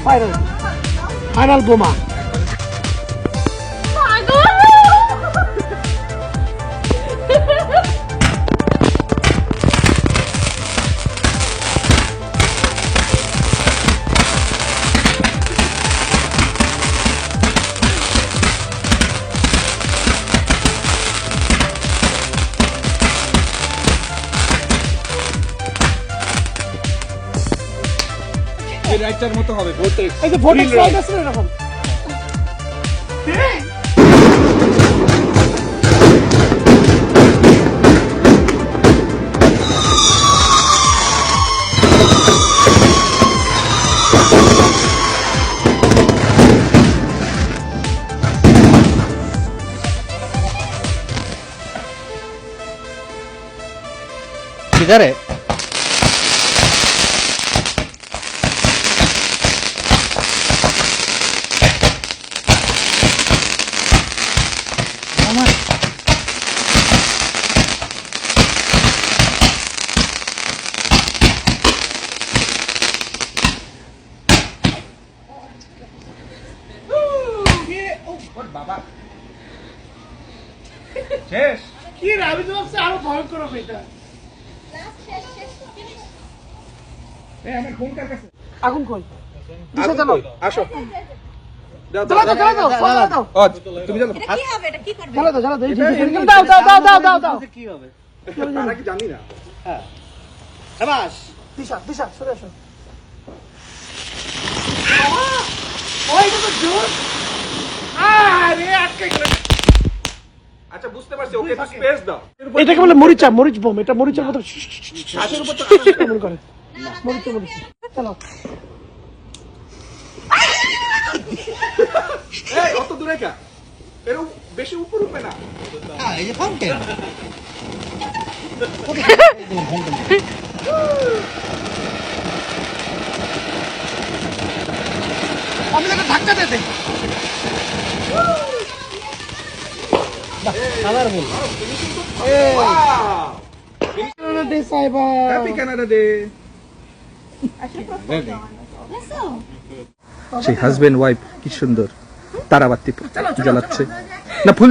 Final বোমা। Writer মতো হবে ভোটেক্স। এই যে ভোটেক্স রাইট আছে না এরকম। সিগারেট বাবা শেষ কি রে, আমি তো ভাবছি আরো ভয়ঙ্কর হবে এটা। আমার ফোন কার কাছে? আগুন কই? দিশা চালাও। আসো দাও জ্বালা দাও, জ্বালা দাও, জ্বালা দাও। ও তুমি জানো এটা কি হবে? এটা কি করবে? জ্বালা দাও, জ্বালা দাও। দাও, দাও, দাও, দাও, দাও, দাও। কি হবে? তারা কি জানি না। হ্যাঁ শাবাশ। দিশা, দিশা, সরে আসো। ওই এটা তো জোর। আরে আটকে গেল। আচ্ছা বুঝতে পারছি, ওকে একটু স্পেস দাও। এটাকে বলে মরিচা, মরিচ বোম। এটা মরিচের মতো শ্বাসের উপর তো কেমন করে। মরিচ, মরিচ। চলো। এই অত দূরে কা? এর বেশি উপর উঠবে না। হ্যাঁ এই যে ফাউন্টেন। আমি একটা ধাক্কা দিয়ে দেই। কালারফুল। ওয়াও দে সাইবা। Happy Canada day. সেই হাজবেন্ড ওয়াইফ কি সুন্দর তারাবাতি জ্বালাচ্ছে না ফুল